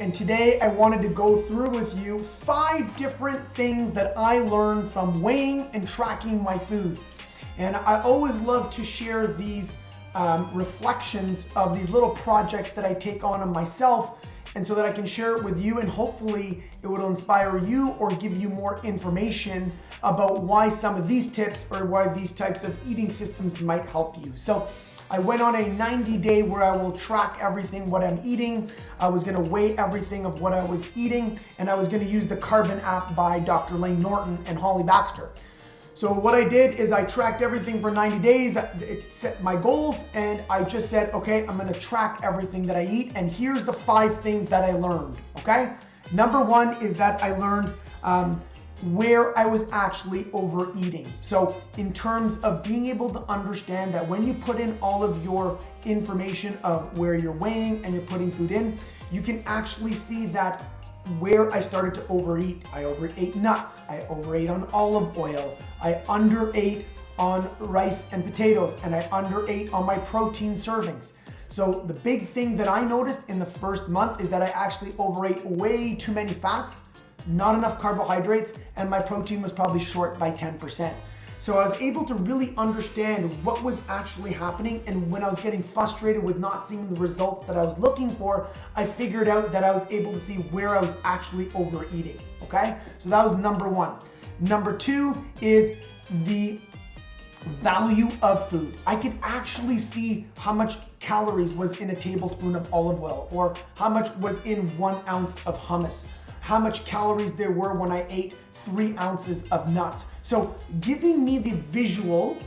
and today I wanted to go through with you 5 different things that I learned from weighing and tracking my food. And I always love to share these reflections of these little projects that I take on myself, and so that I can share it with you, and hopefully it will inspire you or give you more information about why some of these tips or why these types of eating systems might help you. So I went on a 90-day where I will track everything what I'm eating. I was going to weigh everything of what I was eating, and I was going to use the Carbon app by Dr. Lane Norton and Holly Baxter. So what I did is I tracked everything for 90 days, it set my goals, and I just said, okay, I'm gonna track everything that I eat, and here's the 5 things that I learned, okay? Number 1 is that I learned where I was actually overeating. So in terms of being able to understand that when you put in all of your information of where you're weighing and you're putting food in, you can actually see that where I started to overeat. I overate nuts, I overate on olive oil, I underate on rice and potatoes, and I underate on my protein servings. So the big thing that I noticed in the first month is that I actually overate way too many fats, not enough carbohydrates, and my protein was probably short by 10%. So I was able to really understand what was actually happening, and when I was getting frustrated with not seeing the results that I was looking for, I figured out that I was able to see where I was actually overeating, okay? So that was number 1. Number 2 is the value of food. I could actually see how much calories was in a tablespoon of olive oil, or how much was in 1 ounce of hummus, how much calories there were when I ate 3 ounces of nuts. So giving me the visual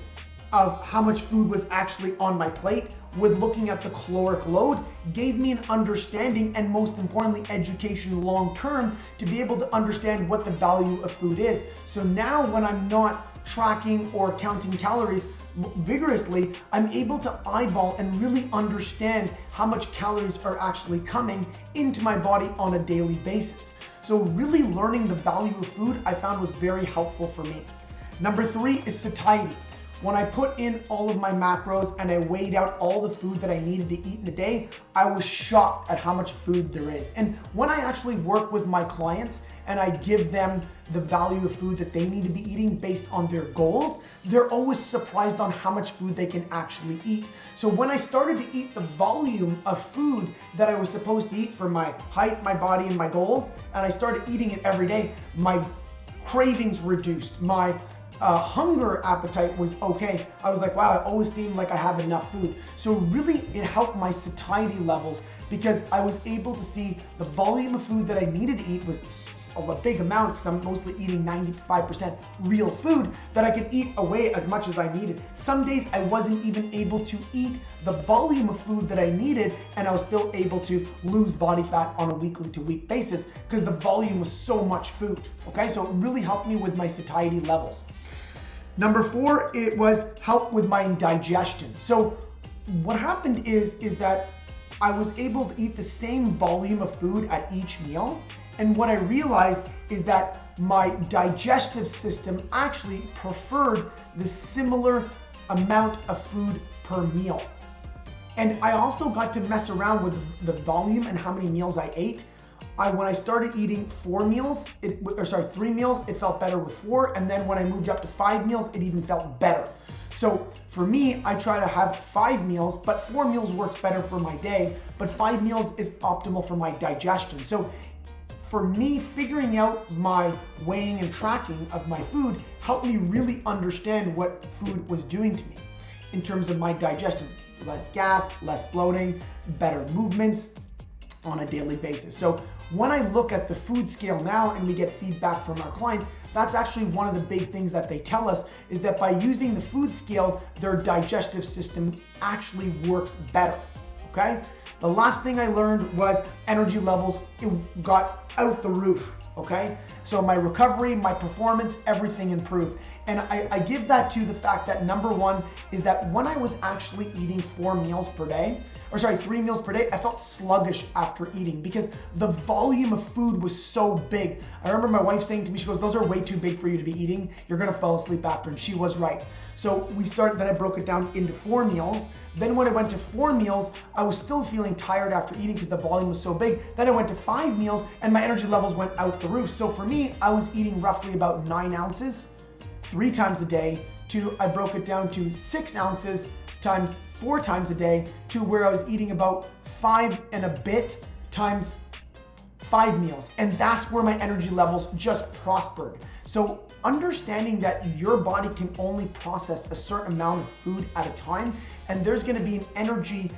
of how much food was actually on my plate with looking at the caloric load gave me an understanding, and most importantly, education long term, to be able to understand what the value of food is. So now when I'm not tracking or counting calories vigorously, I'm able to eyeball and really understand how much calories are actually coming into my body on a daily basis. So really learning the value of food I found was very helpful for me. Number 3 is satiety. When I put in all of my macros and I weighed out all the food that I needed to eat in a day, I was shocked at how much food there is. And when I actually work with my clients and I give them the value of food that they need to be eating based on their goals, they're always surprised on how much food they can actually eat. So when I started to eat the volume of food that I was supposed to eat for my height, my body, and my goals, and I started eating it every day, my cravings reduced, my hunger appetite was okay. I was like, wow, I always seem like I have enough food. So really it helped my satiety levels, because I was able to see the volume of food that I needed to eat was a big amount, because I'm mostly eating 95% real food, that I could eat away as much as I needed. Some days I wasn't even able to eat the volume of food that I needed, and I was still able to lose body fat on a weekly to week basis because the volume was so much food, okay? So it really helped me with my satiety levels. Number 4, it was help with my digestion. So what happened is that I was able to eat the same volume of food at each meal. And what I realized is that my digestive system actually preferred the similar amount of food per meal. And I also got to mess around with the volume and how many meals I ate. When I started eating 3 meals, it felt better with 4. And then when I moved up to 5 meals, it even felt better. So for me, I try to have 5 meals, but 4 meals works better for my day, but 5 meals is optimal for my digestion. So for me, figuring out my weighing and tracking of my food helped me really understand what food was doing to me in terms of my digestion. Less gas, less bloating, better movements on a daily basis. So when I look at the food scale now and we get feedback from our clients, that's actually one of the big things that they tell us, is that by using the food scale, their digestive system actually works better, okay? The last thing I learned was energy levels. It got out the roof, okay? So my recovery, my performance, everything improved. And I give that to the fact that number 1 is that when I was actually eating 4 meals per day, 3 meals per day, I felt sluggish after eating because the volume of food was so big. I remember my wife saying to me, she goes, those are way too big for you to be eating. You're gonna fall asleep after, and she was right. So then I broke it down into 4 meals. Then when I went to 4 meals, I was still feeling tired after eating because the volume was so big. Then I went to 5 meals and my energy levels went out the roof. So for me, I was eating roughly about 9 ounces 3 times a day I broke it down to 6 ounces times 4 times a day to where I was eating about 5 and a bit times 5 meals. And that's where my energy levels just prospered. So understanding that your body can only process a certain amount of food at a time, and there's gonna be an energy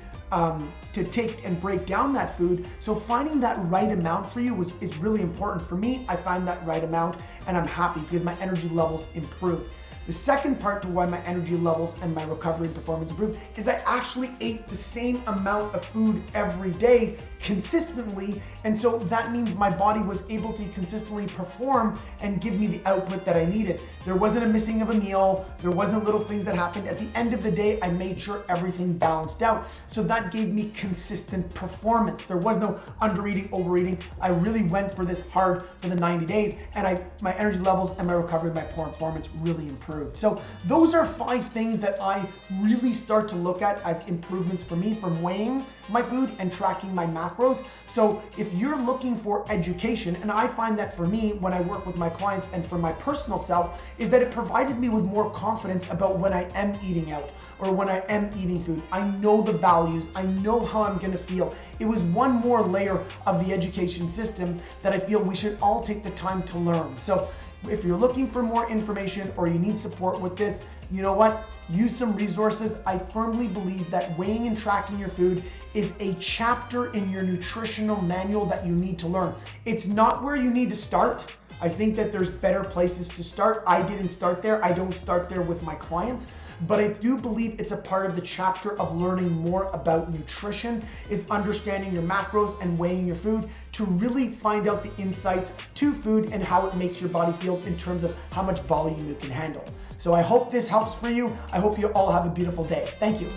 to take and break down that food. So finding that right amount for you is really important. For me, I find that right amount and I'm happy because my energy levels improve. The second part to why my energy levels and my recovery and performance improved is I actually ate the same amount of food every day consistently, and so that means my body was able to consistently perform and give me the output that I needed. There wasn't a missing of a meal, there wasn't little things that happened. At the end of the day, I made sure everything balanced out. So that gave me consistent performance. There was no undereating, overeating. I really went for this hard for the 90 days, and my energy levels and my recovery, my performance really improved. So those are 5 things that I really start to look at as improvements for me from weighing my food and tracking my macros. So if you're looking for education, and I find that for me when I work with my clients and for my personal self, is that it provided me with more confidence about when I am eating out or when I am eating food. I know the values, I know how I'm gonna feel. It was one more layer of the education system that I feel we should all take the time to learn. So if you're looking for more information or you need support with this, you know what? Use some resources. I firmly believe that weighing and tracking your food is a chapter in your nutritional manual that you need to learn. It's not where you need to start. I think that there's better places to start. I didn't start there. I don't start there with my clients, but I do believe it's a part of the chapter of learning more about nutrition, is understanding your macros and weighing your food to really find out the insights to food and how it makes your body feel in terms of how much volume you can handle. So I hope this helps for you. I hope you all have a beautiful day. Thank you.